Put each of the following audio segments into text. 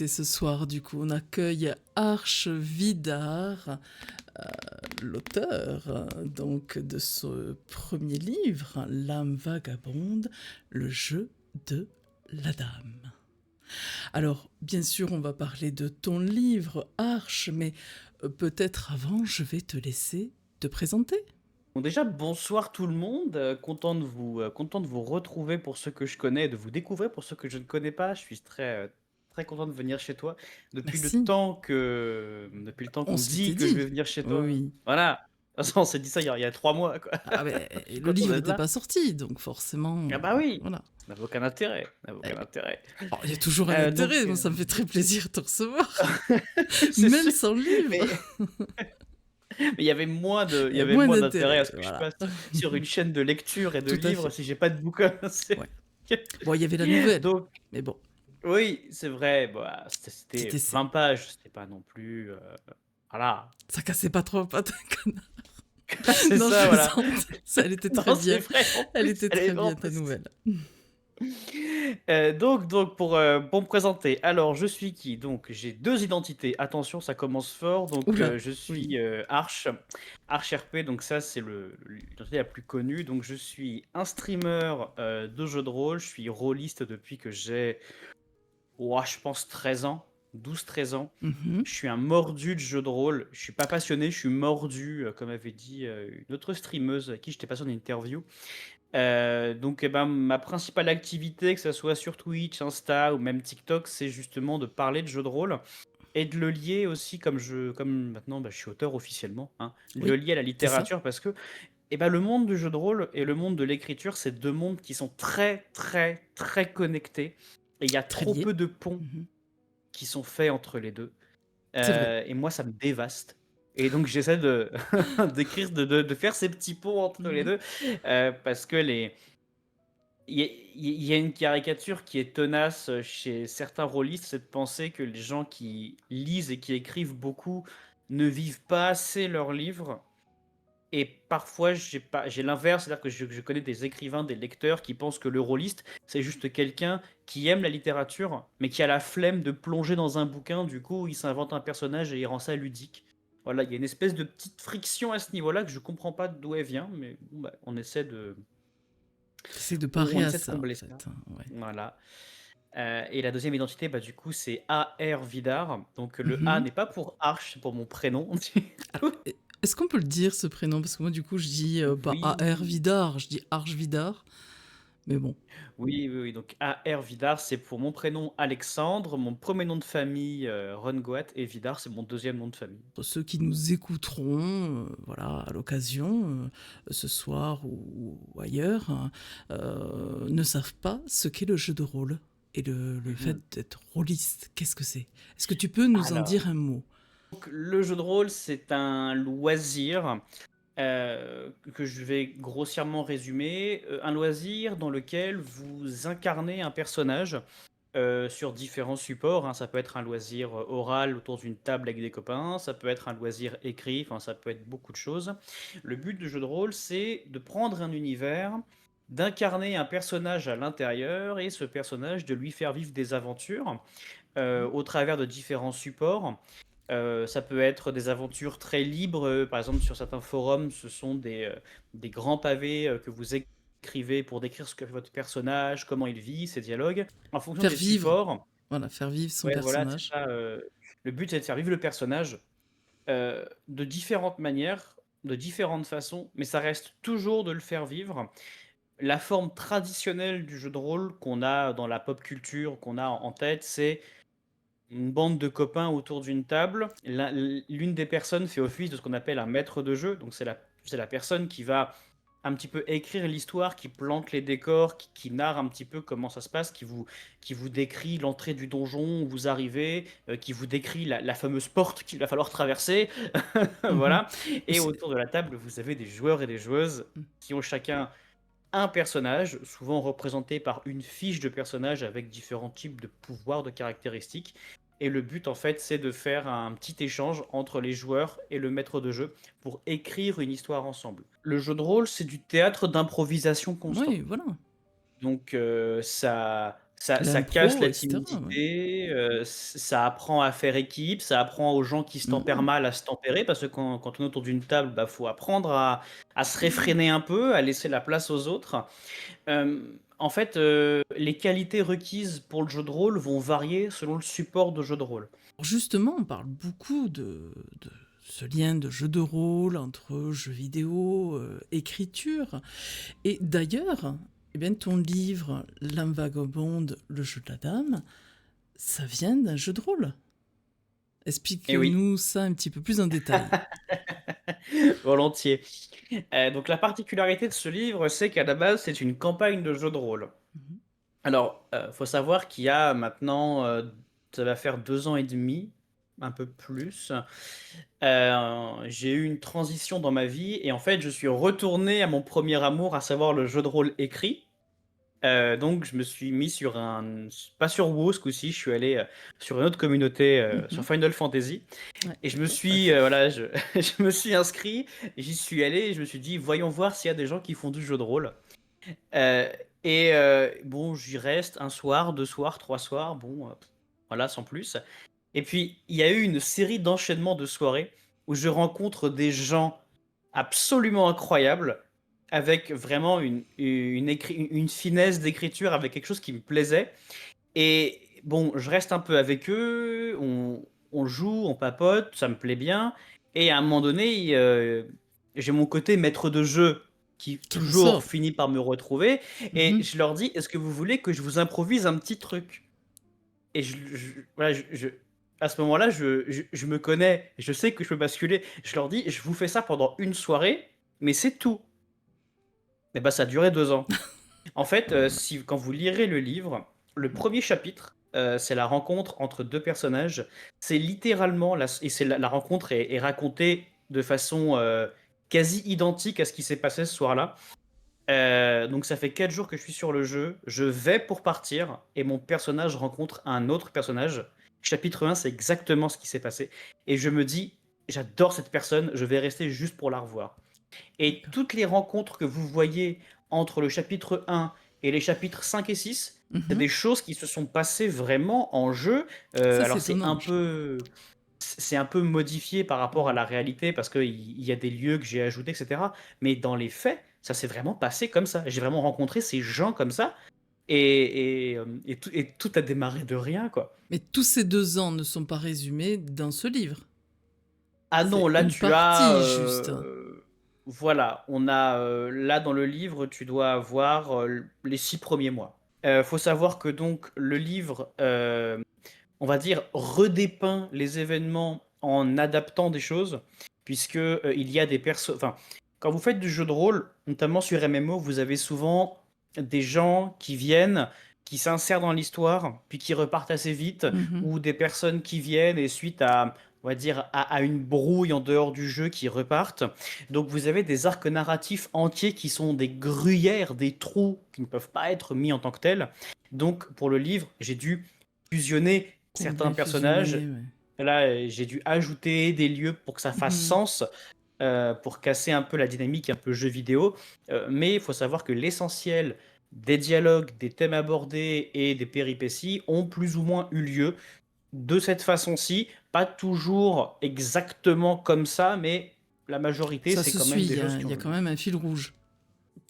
Et ce soir, du coup, on accueille Arche Vidar, l'auteur donc de ce premier livre, L'âme vagabonde, le jeu de la dame. Alors, bien sûr, on va parler de ton livre, Arche, mais peut-être avant, je vais te laisser te présenter. Bon déjà, bonsoir tout le monde, content de vous retrouver pour ceux que je connais et de vous découvrir pour ceux que je ne connais pas. Je suis très content de venir chez toi. Merci. Depuis le temps On qu'on me s'était dit que je vais dit. venir chez toi. Oui. Voilà. De toute façon, on s'est dit ça il y a 3 mois, quoi. Ah ben, Je suis le content livre d'être n'était là. pas sorti, donc forcément, Ah bah oui, voilà. ça n'avait aucun intérêt, ça n'avait aucun intérêt. Oh, il y a toujours un Donc intérêt, moi ça me fait très plaisir de te recevoir, c'est même sûr, sans livre. mais il y avait Il il y y a avait moins moins d'intérêt à d'intérêt, ce que je voilà. passe sur une chaîne de lecture et de Tout à livres fait. si j'ai pas de bouquin. Ouais. Bon, il y avait la nouvelle, Donc mais bon, oui, c'est vrai, bah, c'était petit essai. 20 pages, c'était pas non plus, voilà. Ça cassait pas trop pas connard. C'est Non, je ça, voilà. plaisante. Ça, elle était très Non, c'est bien. vrai, en Elle plus, était elle est très en bien, ta plus. nouvelle. Pour me présenter, alors je suis qui? Donc j'ai 2 identités, attention ça commence fort, Oula, je oui. suis, Arch RP, donc ça c'est l'identité la plus connue, donc je suis un streamer, de jeux de rôle, je suis rôliste depuis que j'ai, ouah, je pense 13 ans, 12-13 ans. Mhm. Je suis un mordu de jeux de rôle. Je suis pas passionné, je suis mordu, comme avait dit une autre streameuse avec qui j'étais passé en interview. Eh ben, ma principale activité, que ce soit sur Twitch, Insta ou même TikTok, c'est justement de parler de jeux de rôle et de le lier aussi, comme maintenant bah, je suis auteur officiellement, hein, le Oui, lier à la c'est ça. littérature parce que eh ben, le monde du jeu de rôle et le monde de l'écriture, c'est deux mondes qui sont très, très, très connectés. Et il y a Très trop lié. peu de ponts Mhm. qui sont faits entre les deux. C'est vrai. Et moi, ça me dévaste. Et donc, j'essaie de d'écrire, de faire ces petits ponts entre les Mhm. deux, parce que il y a une caricature qui est tenace chez certains rôlistes, c'est de penser que les gens qui lisent et qui écrivent beaucoup ne vivent pas assez leurs livres. Et parfois, j'ai l'inverse, c'est-à-dire que je connais des écrivains, des lecteurs qui pensent que le rôliste, c'est juste quelqu'un qui aime la littérature, mais qui a la flemme de plonger dans un bouquin. Du coup, il s'invente un personnage et il rend ça ludique. Voilà, il y a une espèce de petite friction à ce niveau-là que je comprends pas d'où elle vient, mais bon, bah, T'essaies de on parer à essaie de ça, en combler ça. fait, hein, ouais. Voilà. Et la deuxième identité, bah, du coup, c'est A.R. Vidar. Donc le A Mhm. n'est pas pour Arche, c'est pour mon prénom. Alors, est-ce qu'on peut le dire, ce prénom? Parce que moi, du coup, je dis pas A.R. Oui. Vidar, je dis Arche Vidar. Mais bon, Oui, oui, oui, donc A.R. Vidar, c'est pour mon prénom Alexandre, mon premier nom de famille Rengoat, et Vidar, c'est mon deuxième nom de famille. pour ceux qui nous écouteront, voilà, à l'occasion, ce soir ou ailleurs, hein, ne savent pas ce qu'est le jeu de rôle et le fait Mhm. d'être rôliste. Qu'est-ce que c'est? Est-ce que tu peux nous en dire Alors, un mot? donc, le jeu de rôle, c'est un loisir que je vais grossièrement résumer. Un loisir dans lequel vous incarnez un personnage sur différents supports, hein. Ça peut être un loisir oral autour d'une table avec des copains, ça peut être un loisir écrit, enfin ça peut être beaucoup de choses. Le but du jeu de rôle, c'est de prendre un univers, d'incarner un personnage à l'intérieur et ce personnage de lui faire vivre des aventures au travers de différents supports. Ça peut être des aventures très libres, par exemple sur certains forums, ce sont des grands pavés que vous écrivez pour décrire ce que fait votre personnage, comment il vit, ses dialogues. En fonction Faire des vivre, supports, voilà, faire vivre son ouais, voilà, c'est personnage. ça. Le but, c'est de faire vivre le personnage de différentes manières, de différentes façons, mais ça reste toujours de le faire vivre. La forme traditionnelle du jeu de rôle qu'on a dans la pop culture, qu'on a en tête, c'est une bande de copains autour d'une table. L'une des personnes fait office de ce qu'on appelle un maître de jeu. Donc c'est la personne qui va un petit peu écrire l'histoire, qui plante les décors, qui narre un petit peu comment ça se passe, qui vous décrit l'entrée du donjon où vous arrivez, qui vous décrit la fameuse porte qu'il va falloir traverser. Mhm. Voilà. Oui, Et autour de la table, vous avez des joueurs et des joueuses qui ont chacun un personnage, souvent représenté par une fiche de personnage avec différents types de pouvoirs, de caractéristiques. Et le but, en fait, c'est de faire un petit échange entre les joueurs et le maître de jeu pour écrire une histoire ensemble. Le jeu de rôle, c'est du théâtre d'improvisation constant. oui, voilà. Donc, Ça casse L'impro, la et cetera, ouais. timidité, ça apprend à faire équipe, ça apprend aux gens qui se tempèrent Mmh. mal à se tempérer parce que quand on est autour d'une table, bah, faut apprendre à se réfréner un peu, à laisser la place aux autres. En fait, les qualités requises pour le jeu de rôle vont varier selon le support de jeu de rôle. Justement, on parle beaucoup de ce lien de jeu de rôle entre jeux vidéo, écriture. Et d'ailleurs, eh bien, ton livre L'âme vagabonde, le jeu de la dame, ça vient d'un jeu de rôle. Et oui, Explique-nous ça un petit peu plus en détail. volontiers. Donc la particularité de ce livre, c'est qu'à la base, c'est une campagne de jeu de rôle. Mhm. Alors, faut savoir qu'il y a maintenant, ça va faire 2 ans et demi, un peu plus, j'ai eu une transition dans ma vie et en fait, je suis retourné à mon premier amour, à savoir le jeu de rôle écrit. Donc je me suis mis sur un pas sur WoW ce coup-ci, je suis allé, sur une autre communauté, sur Mhm. Final Fantasy Ouais, et je me tout à suis, fait. voilà, je je me suis inscrit, j'y suis allé et je me suis dit: «Voyons voir s'il y a des gens qui font du jeu de rôle». Heu bon, j'y reste un soir, 2 soirs, 3 soirs, bon, voilà, sans plus. Et puis, il y a eu une série d'enchaînements de soirées où je rencontre des gens absolument incroyables, avec vraiment une finesse d'écriture, avec quelque chose qui me plaisait. Et bon, je reste un peu avec eux, on joue, on papote, ça me plaît bien. Et à un moment donné, j'ai mon côté maître de jeu qui Qui toujours ressort. finit par me retrouver. Et Mhm. je leur dis, est-ce que vous voulez que je vous improvise un petit truc? Et voilà, à ce moment-là, je me connais, je sais que je peux basculer. Je leur dis, je vous fais ça pendant une soirée, mais c'est tout. Et bah, ça a duré 2 ans. En fait, si quand vous lirez le livre, le premier chapitre, c'est la rencontre entre 2 personnages. C'est littéralement la rencontre est racontée de façon, quasi identique à ce qui s'est passé ce soir-là. Donc ça fait 4 jours que je suis sur le jeu, je vais pour partir et mon personnage rencontre un autre personnage. Chapitre 1, c'est exactement ce qui s'est passé et je me dis: «J'adore cette personne, je vais rester juste pour la revoir». Et D'accord. toutes les rencontres que vous voyez entre le chapitre 1 et les chapitres 5 et 6, c'est Mhm. des choses qui se sont passées vraiment en jeu. Ça, c'est Alors étonnant. c'est un peu modifié par rapport à la réalité parce qu'il y a des lieux que j'ai ajoutés, et cetera. Mais dans les faits, ça s'est vraiment passé comme ça. J'ai vraiment rencontré ces gens comme ça et tout a démarré de rien, quoi. Mais tous ces 2 ans ne sont pas résumés dans ce livre. Ah non, C'est là une tu as, partie juste. voilà, on a, là dans le livre, tu dois avoir, les 6 premiers mois. Faut savoir que donc le livre, on va dire redépeint les événements en adaptant des choses, puisque, il y a des perso enfin, quand vous faites du jeu de rôle, notamment sur MMO, vous avez souvent des gens qui viennent, qui s'insèrent dans l'histoire, puis qui repartent assez vite, Mhm. ou des personnes qui viennent et suite à, on va dire, à une brouille en dehors du jeu, qui repartent. Donc vous avez des arcs narratifs entiers qui sont des gruyères, des trous qui ne peuvent pas être mis en tant que tels. Donc pour le livre, j'ai dû fusionner certains Combler, personnages. fusionner, ouais. Là, j'ai dû ajouter des lieux pour que ça fasse Mhm. sens, pour casser un peu la dynamique un peu jeu vidéo. Mais il faut savoir que l'essentiel des dialogues, des thèmes abordés et des péripéties ont plus ou moins eu lieu de cette façon-ci. Pas toujours exactement comme ça, mais la majorité, Ça c'est se quand suit, même il des y choses a, qui il ont y a eu quand lieu. même un fil rouge.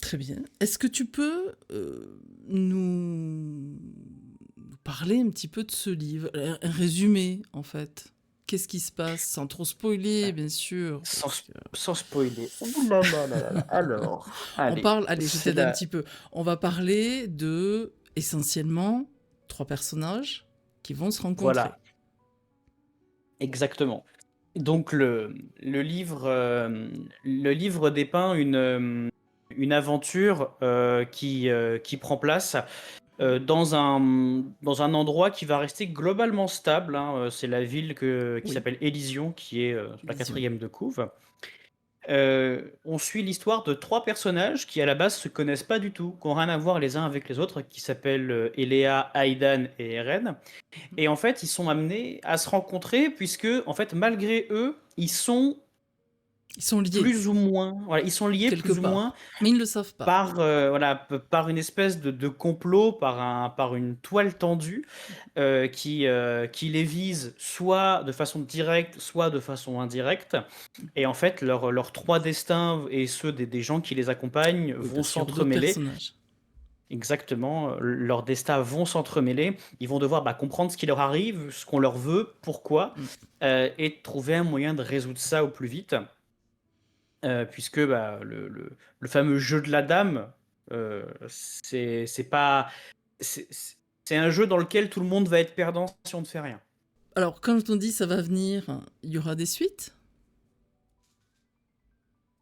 Très bien. Est-ce que tu peux nous parler un petit peu de ce livre? Un résumé, en fait. Qu'est-ce qui se passe? Sans trop spoiler, bien sûr, parce que... Sans spoiler. Ouh là là là là là. Alors, On allez, parle... Allez, je c'est t'aide un la... petit peu. On va parler de, essentiellement, 3 personnages qui vont se rencontrer. Voilà, exactement. Donc le livre dépeint une aventure qui prend place dans un endroit qui va rester globalement stable, hein. C'est la ville qui Oui, s'appelle Élysion, qui est la vision. quatrième de couve. On suit l'histoire de 3 personnages qui à la base se connaissent pas du tout, qui n'ont rien à voir les uns avec les autres, qui s'appellent Elea, Aidan et Eren. Et en fait, ils sont amenés à se rencontrer puisque, en fait, malgré eux, ils sont Ils sont liés, plus ou moins, voilà, ils sont liés quelque plus ou moins part, mais ils ne le savent pas. par, voilà, par une espèce de complot, par une toile tendue qui les vise soit de façon directe, soit de façon indirecte. Et en fait, leurs trois destins et ceux des gens qui les accompagnent Oui, bien vont sûr, d'autres s'entremêler. personnages. Exactement, leurs destins vont s'entremêler. Ils vont devoir comprendre ce qui leur arrive, ce qu'on leur veut, pourquoi, Mm. et trouver un moyen de résoudre ça au plus vite. Puisque le fameux jeu de la dame, c'est pas. C'est un jeu dans lequel tout le monde va être perdant si on ne fait rien. Alors, quand on dit ça va venir, il y aura des suites?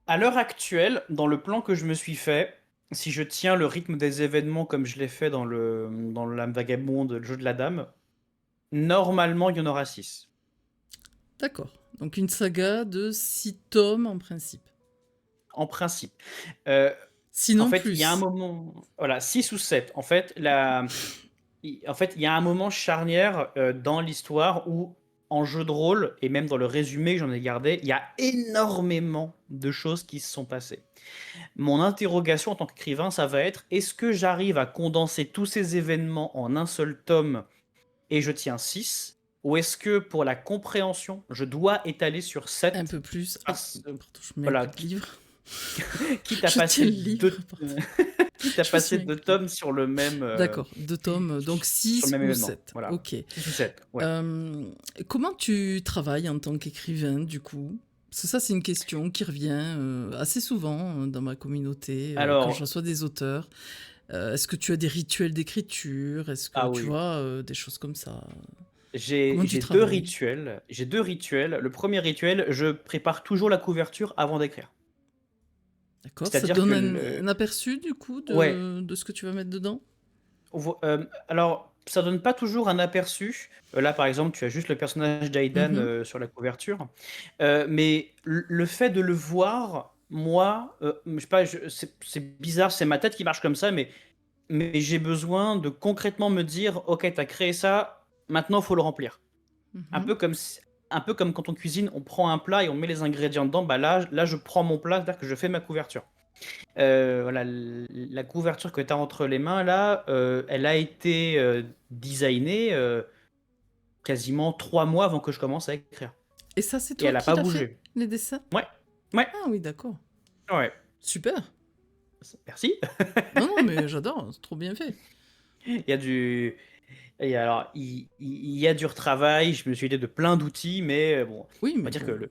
À l'heure actuelle, dans le plan que je me suis fait, si je tiens le rythme des événements comme je l'ai fait dans le Lame Vagabonde, le jeu de la dame, normalement il y en aura 6. D'accord. Donc une saga de 6 tomes en principe. En principe. Euh, En Sinon fait, il y a un plus. moment, voilà, 6 ou 7. En fait, il y a un moment charnière dans l'histoire où, en jeu de rôle, et même dans le résumé que j'en ai gardé, il y a énormément de choses qui se sont passées. Mon interrogation en tant qu'écrivain, ça va être, est-ce que j'arrive à condenser tous ces événements en un seul tome et je tiens 6, ou est-ce que pour la compréhension, je dois étaler sur Un 7, peu plus. Ah, pardon, je mets un voilà, coup de livre. quitte à Je tiens passer le livre, deux, pardon. quitte à Je me suis passer mis un deux coup de livre. tomes sur le même, D'accord, 2 tomes, donc sur le 6 même ou événement. 7. Voilà, Ok. 6 ou 7, ouais. Comment tu travailles en tant qu'écrivain, du coup? Parce que ça, c'est une question qui revient assez souvent dans ma communauté quand je Alors, reçois des auteurs. Est-ce que tu as des rituels d'écriture? Est-ce que ah tu oui, vois des choses comme ça? j'ai Comment tu j'ai deux travailles? rituels. J'ai deux rituels. Le premier rituel, je prépare toujours la couverture avant d'écrire. D'accord, ça te C'est-à-dire que donne un aperçu du coup ouais, de ce que tu vas mettre dedans? alors ça donne pas toujours un aperçu. Là, par exemple, tu as juste le personnage d'Aidan Mhm, sur la couverture. Mais le fait de le voir, moi, je sais pas, c'est bizarre, c'est ma tête qui marche comme ça, mais j'ai besoin de concrètement me dire, ok, t'as créé ça, maintenant il faut le remplir. Un mhm. peu comme un peu comme quand on cuisine, on prend un plat et on met les ingrédients dedans. Bah là, je prends mon plat, c'est-à-dire que je fais ma couverture. Voilà, la couverture que tu as entre les mains là, elle a été designée quasiment 3 mois avant que je commence à écrire. Et ça, c'est Et toi elle n'a qui pas l'as fait, bougé. les dessins? Ouais, ouais, Ah oui, d'accord. ouais. Super. Merci. Non, non, mais j'adore, c'est trop bien fait. Il y a du, alors, il y a du retravail. Je me suis aidé de plein d'outils, mais bon, on Oui, va mais dire que bon.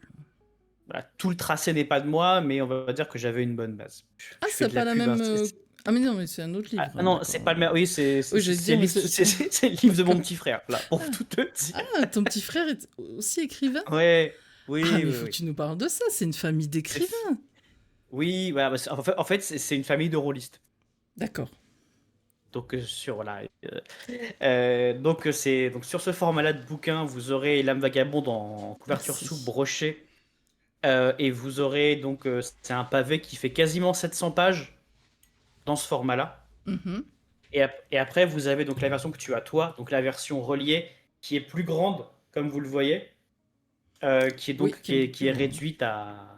voilà, tout le tracé n'est pas de moi, mais on va dire que j'avais une bonne base. Ah, Je fais c'est de la pas la pub, hein, même. Ah, mais non, mais c'est un autre livre, ah non, c'est d'accord. pas le même. Oui, Oui, j'allais dire, mais c'est le livre de mon d'accord. petit frère, là, pour Ah, tout te dire. ah, ton petit frère est aussi écrivain? Ouais, Ah, oui, mais il oui, faut que oui. tu nous parles de ça, c'est une famille C'est- d'écrivains. Oui, voilà, en fait, c'est une famille de rôlistes. D'accord. Donc voilà, c'est donc sur ce format-là de bouquin, vous aurez L'âme vagabonde en couverture souple Merci. brochée, et vous aurez donc c'est un pavé qui fait quasiment 700 pages dans ce format-là. Mhm. Et après, vous avez donc la version que tu as toi, donc la version reliée, qui est plus grande, comme vous le voyez, qui est Oui, donc qui est beaucoup qui plus est grand. réduite à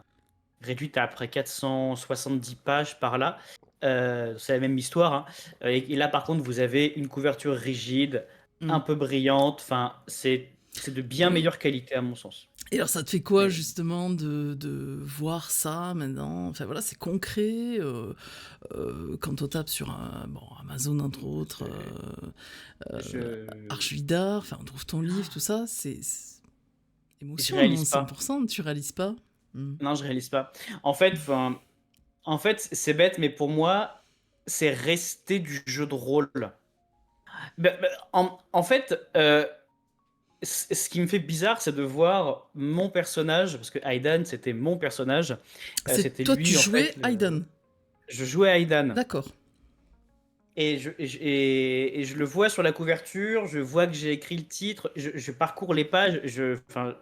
après 470 pages par là. C'est la même histoire, hein. Et là, par contre, vous avez une couverture rigide, un Mm. peu brillante. Enfin, c'est de bien Oui. meilleure qualité à mon sens. Et alors, ça te fait quoi, Mais justement, de voir ça maintenant? Enfin, voilà, c'est concret. Quand on tape sur bon, Amazon, entre autres, je Arche Vidar, enfin, on trouve ton livre, tout ça, c'est je émotion, réalise non? pas. 100%, tu réalises pas? Mm. Non, je réalise pas. En fait, enfin, c'est bête, mais pour moi, c'est rester du jeu de rôle. En fait, ce qui me fait bizarre, c'est de voir mon personnage, parce que Aidan, c'était mon personnage. C'est C'était toi, tu lui, en jouais fait. Aidan. Je jouais Aidan. D'accord. Et je le vois sur la couverture, je vois que j'ai écrit le titre, je parcours les pages, enfin,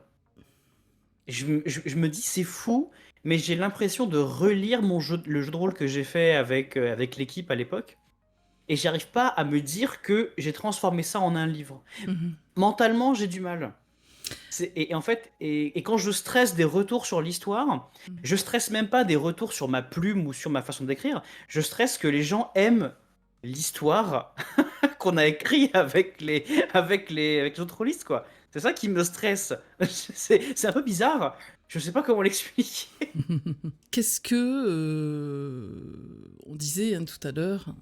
je me dis c'est fou, mais j'ai l'impression de relire le jeu de rôle que j'ai fait avec l'équipe à l'époque. Et j'arrive pas à me dire que j'ai transformé ça en un livre. Mhm. Mentalement, j'ai du mal. Et en fait, et quand je stresse des retours sur l'histoire, Mmh. je stresse même pas des retours sur ma plume ou sur ma façon d'écrire. Je stresse que les gens aiment l'histoire qu'on a écrit avec les autres rôlistes, quoi. C'est ça qui me stresse. C'est un peu bizarre. Je sais pas comment l'expliquer. Qu'est-ce que, on disait, hein, tout à l'heure,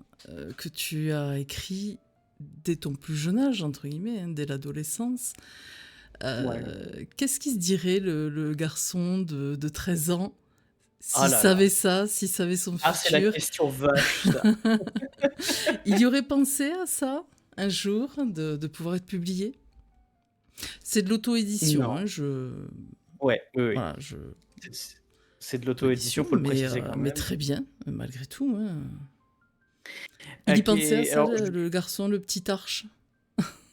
que tu as écrit dès ton plus jeune âge, entre guillemets, hein, dès l'adolescence. Ouais. Qu'est-ce qui se dirait le garçon de 13 ans Ah s'il là là. savait ça, s'il savait son Ah, c'est la futur? question vache, ça. Il y aurait pensé à ça, un jour, de pouvoir être publié? C'est de l'auto-édition, Non. hein, je Ouais, oui, oui. voilà, je C'est c'est de auto-édition, l'auto-édition, faut le préciser quand mais même. très bien, malgré tout, hein. Il y Qui pensait à est ça, alors le garçon, le petit Arche?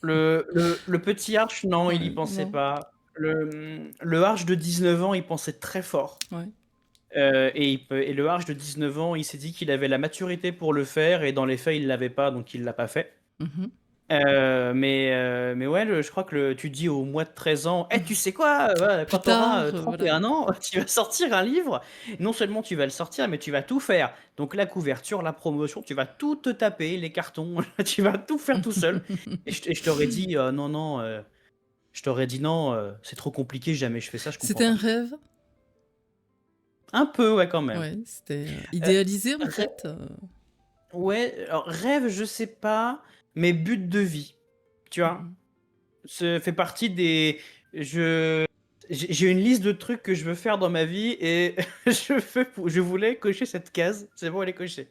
le petit Arch, non, il y Ouais, pensait non? pas. Le Arch de 19 ans, il pensait très fort. Ouais. Et le Arch de 19 ans, il s'est dit qu'il avait la maturité pour le faire et dans les faits, il l'avait pas, donc il l'a pas fait. Mmh. Mais ouais, je crois que tu dis au moins de 13 ans: «Eh, tu sais quoi? Plus Quand tu auras, tard, voilà. 31 ans, tu vas sortir un livre. Non seulement tu vas le sortir, mais tu vas tout faire. Donc la couverture, la promotion, tu vas tout te taper, les cartons, tu vas tout faire tout seul». Et je t'aurais dit: «Non, non», je t'aurais dit: «Non, c'est trop compliqué, jamais je fais ça, je comprends C'était un pas». rêve? Un peu, ouais, quand même. Ouais, c'était, Heu, idéalisé, en rê fait? Ouais, alors rêve, je sais pas, mais but de vie, tu vois? Mmh. Ce fait partie des je j'ai une liste de trucs que je veux faire dans ma vie et je voulais cocher cette case, c'est bon, elle est cochée.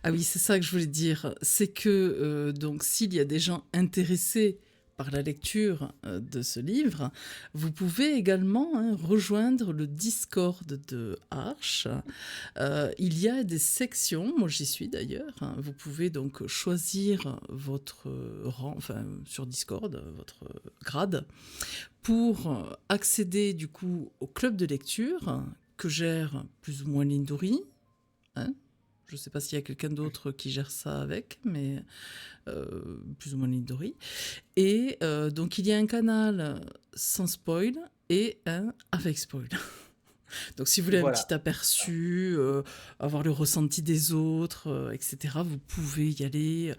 Ah oui, c'est ça que je voulais dire. C'est que, donc s'il y a des gens intéressés par la lecture, de ce livre, vous pouvez également, hein, rejoindre le Discord de Arche. Il y a des sections, moi j'y suis d'ailleurs, hein. Vous pouvez donc choisir votre, rang, enfin, sur Discord, votre grade, pour, accéder du coup au club de lecture que gère plus ou moins Lindori, hein. Je ne sais pas s'il y a quelqu'un d'autre qui gère ça avec, mais plus ou moins Lindori. Et donc il y a un canal sans spoil et un avec spoil. Donc si vous voulez un Voilà, petit aperçu, avoir le ressenti des autres, etc., vous pouvez y aller,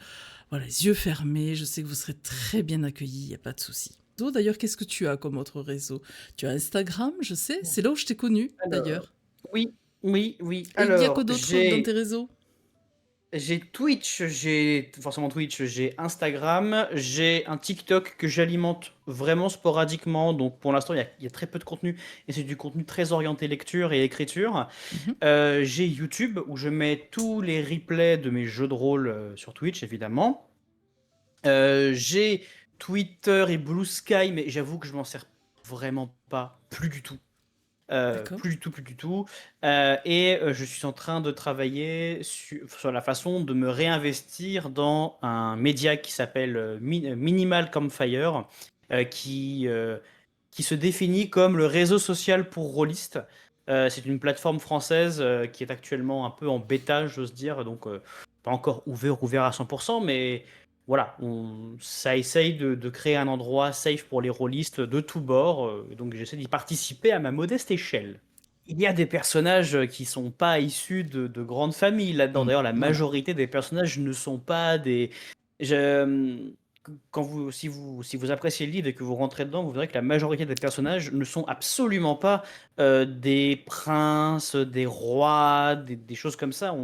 voilà, les yeux fermés. Je sais que vous serez très bien accueillis, il n'y a pas de souci. D'ailleurs, qu'est-ce que tu as comme autre réseau? Tu as Instagram, je sais, c'est là où je t'ai connu alors d'ailleurs. oui, oui, oui. Et il y a quoi Alors, d'autre dans j'ai tes réseaux? j'ai Twitch, j'ai forcément Twitch, j'ai Instagram, j'ai un TikTok que j'alimente vraiment sporadiquement, donc pour l'instant, il y a très peu de contenu et c'est du contenu très orienté lecture et écriture. Mhm. J'ai YouTube où je mets tous les replays de mes jeux de rôle, sur Twitch évidemment. J'ai Twitter et Blue Sky, mais j'avoue que je m'en sers vraiment pas, plus du tout. D'accord. Plus du tout, plus du tout. Je suis en train de travailler sur la façon de me réinvestir dans un média qui s'appelle Minimal Campfire, qui se définit comme le réseau social pour rôlistes. C'est une plateforme française qui est actuellement un peu en bêta, j'ose dire, donc pas encore ouvert à 100%, mais voilà, ça essaye de créer un endroit safe pour les rôlistes de tous bords, donc j'essaie d'y participer à ma modeste échelle. Il y a des personnages qui sont pas issus de grandes familles là-dedans. D'ailleurs, la Voilà. majorité des personnages ne sont pas des. Je- Quand si vous appréciez le livre et que vous rentrez dedans, vous verrez que la majorité des personnages ne sont absolument pas des princes, des rois, des choses comme ça.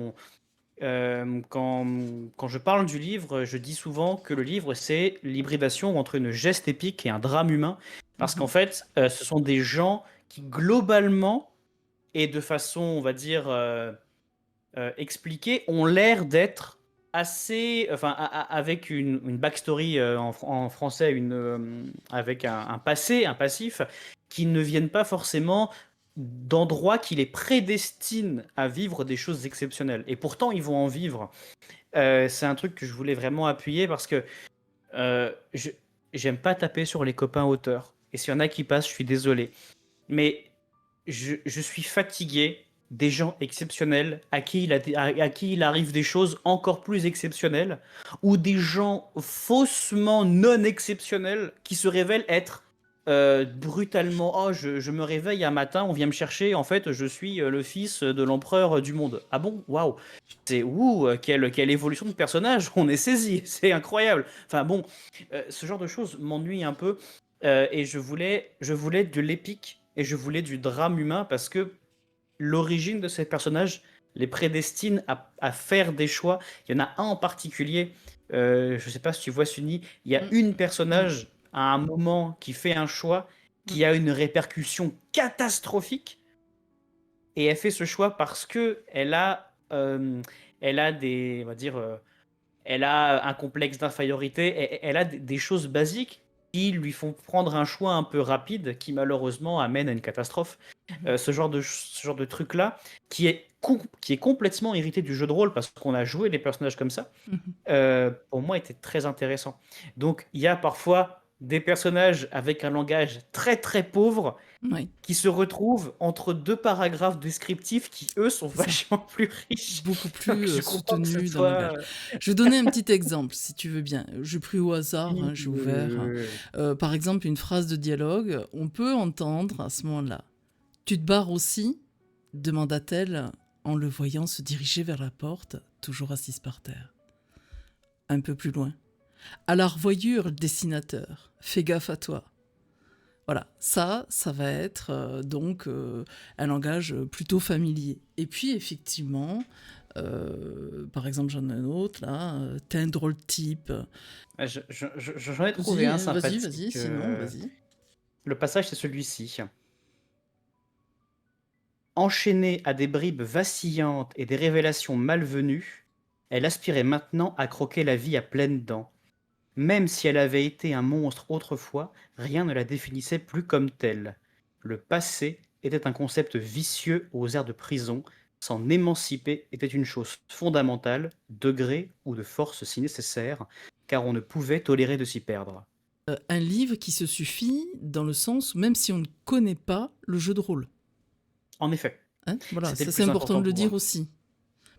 Quand je parle du livre, je dis souvent que le livre, c'est l'hybridation entre une geste épique et un drame humain. Parce qu'en Mhm. fait, ce sont des gens qui, globalement, et de façon, on va dire, expliquée, ont l'air d'être assez. Enfin, avec une backstory en français, avec un passé, un passif, qui ne viennent pas forcément d'endroits qui les prédestinent à vivre des choses exceptionnelles. Et pourtant, ils vont en vivre. C'est un truc que je voulais vraiment appuyer parce que j'aime pas taper sur les copains auteurs. Et s'il y en a qui passent, je suis désolé. Mais je suis fatigué des gens exceptionnels à qui il arrive des choses encore plus exceptionnelles, ou des gens faussement non exceptionnels qui se révèlent être brutalement: «Oh, je me réveille un matin, on vient me chercher, en fait, je suis, le fils de l'empereur, du monde». Ah bon? Waouh! C'est quelle évolution de personnage! On est saisi, c'est incroyable. Enfin bon, ce genre de choses m'ennuie un peu, et je voulais de l'épique et je voulais du drame humain parce que l'origine de ces personnages les prédestine à faire des choix. Il y en a un en particulier, je ne sais pas si tu vois Sunny, il y a Mm, une mm, personnage à un moment qui fait un choix mm. qui a une répercussion catastrophique et elle fait ce choix parce que elle a des, on va dire, elle a un complexe d'infériorité, elle a des choses basiques qui lui font prendre un choix un peu rapide qui malheureusement amène à une catastrophe. Mhm. Ce genre de truc-là, qui est complètement hérité du jeu de rôle parce qu'on a joué des personnages comme ça, Mhm. pour moi était très intéressant. Donc il y a parfois des personnages avec un langage très très pauvre Oui, qui se retrouvent entre deux paragraphes descriptifs qui, eux, sont c'est ça. vachement plus riches. Beaucoup Donc plus je comprends que ce soutenu dans le langage. soit... Je vais donner un petit exemple, si tu veux bien. J'ai pris au hasard, Oui, hein, j'ai oui, oui, ouvert. oui, oui. Par exemple, une phrase de dialogue, on peut entendre à ce moment-là. Tu te barres aussi demanda-t-elle en le voyant se diriger vers la porte, toujours assise par terre. Un peu plus loin. À la revoyure, le dessinateur. Fais gaffe à toi. Voilà, ça va être donc un langage plutôt familier. Et puis effectivement, par exemple, j'en ai un autre là, t'es un drôle de type. J'en ai trouvé Vas-y, un hein, vas-y, sympathique. sinon, vas-y. Le passage, c'est celui-ci. Enchaînée à des bribes vacillantes et des révélations malvenues, elle aspirait maintenant à croquer la vie à pleines dents. Même si elle avait été un monstre autrefois, rien ne la définissait plus comme telle. Le passé était un concept vicieux aux airs de prison. S'en émanciper était une chose fondamentale, de gré ou de force si nécessaire, car on ne pouvait tolérer de s'y perdre. Un livre qui se suffit dans le sens où même si on ne connaît pas le jeu de rôle. En effet, Hein, voilà, c'était ça le c'est plus important important de le pour dire moi. aussi.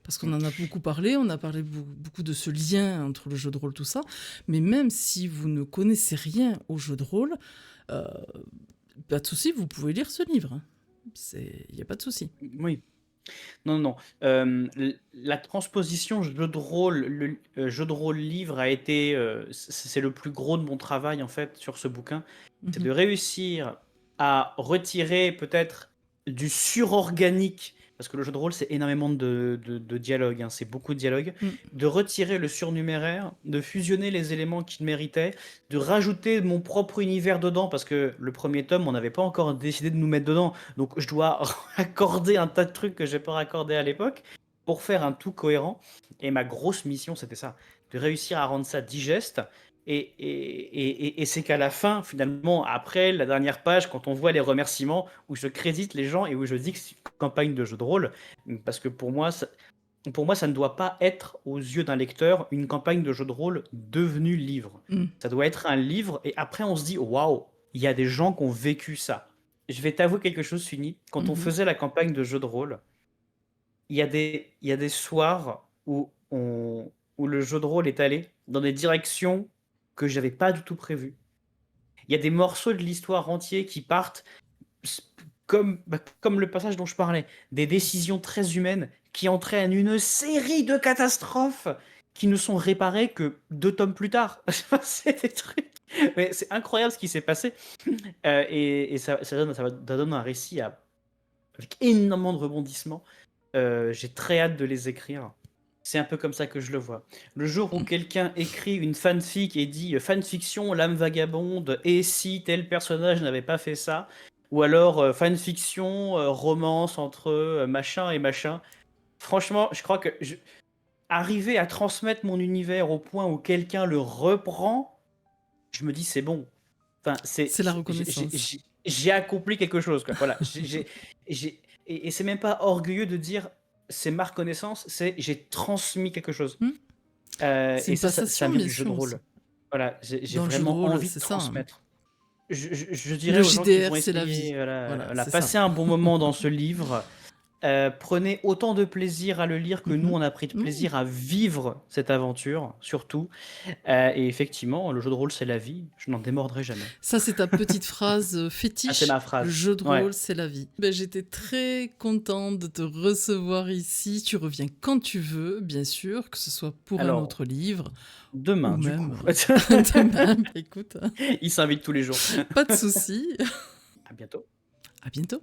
Parce qu'on Mm. en a beaucoup parlé, on a parlé beaucoup de ce lien entre le jeu de rôle, tout ça. Mais même si vous ne connaissez rien au jeu de rôle, euh, pas de souci, vous pouvez lire ce livre. Il n'y a pas de souci. Oui. Non, non. La transposition jeu de rôle, jeu de rôle livre a été, c'est le plus gros de mon travail en fait sur ce bouquin. C'est Mhm, de réussir à retirer peut-être du surorganique, parce que le jeu de rôle c'est énormément de dialogue, hein, c'est beaucoup de dialogue, mm, de retirer le surnuméraire, de fusionner les éléments qu'il méritait, de rajouter mon propre univers dedans, parce que le premier tome, on n'avait pas encore décidé de nous mettre dedans. Donc je dois accorder un tas de trucs que j'ai pas raccordé à l'époque pour faire un tout cohérent. Et ma grosse mission, c'était ça, de réussir à rendre ça digeste. Et c'est qu'à la fin, finalement, après la dernière page, quand on voit les remerciements, où je crédite les gens et où je dis que c'est une campagne de jeu de rôle, parce que pour moi, ça ne doit pas être, aux yeux d'un lecteur, une campagne de jeu de rôle devenue livre. mm, Ça doit être un livre, et après on se dit, waouh, il y a des gens qui ont vécu ça. Je vais t'avouer quelque chose, Sunny. Quand on mhm. faisait la campagne de jeu de rôle, il y a des soirs où le jeu de rôle est allé dans des directions que j'avais pas du tout prévues. Il y a des morceaux de l'histoire entiers qui partent comme le passage dont je parlais, des décisions très humaines qui entraînent une série de catastrophes qui ne sont réparées que 2 tomes plus tard. C'est des trucs. Mais c'est incroyable ce qui s'est passé. Et ça donne un récit avec énormément de rebondissements. J'ai très hâte de les écrire. C'est un peu comme ça que je le vois. Le jour où quelqu'un écrit une fanfic et dit fanfiction, l'âme vagabonde, et si tel personnage n'avait pas fait ça, ou alors fanfiction, romance entre machin et machin, franchement, je crois que arriver à transmettre mon univers au point où quelqu'un le reprend, je me dis c'est bon. Enfin, C'est la reconnaissance. j'ai accompli quelque chose, quoi. Voilà. Et c'est même pas orgueilleux de dire c'est ma reconnaissance, c'est j'ai transmis quelque chose. Mm. C'est Et une ça passation, vient bien du jeu de sûr aussi. rôle. Voilà, j'ai Dans le jeu de vraiment rôle, envie de c'est ça, hein. transmettre. Je Le dirais aux gens qui JDR, vont c'est la vie. essayer, voilà, Voilà, voilà, c'est ça. passer un bon moment dans ce livre. Prenez autant de plaisir à le lire que nous, Mmh. on a pris de Mmh. plaisir à vivre cette aventure, surtout. Et effectivement, le jeu de rôle, c'est la vie. Je n'en démordrai jamais. Ça, c'est ta petite phrase, Ah, c'est fétiche. ma Le phrase. jeu de Ouais. rôle, c'est la vie. J'étais très contente de te recevoir ici. Tu reviens quand tu veux, bien sûr, que ce soit pour un Alors, autre livre ou demain, du coup. même, demain. Écoute, Il s'invite tous les jours. pas de souci. À bientôt. À bientôt.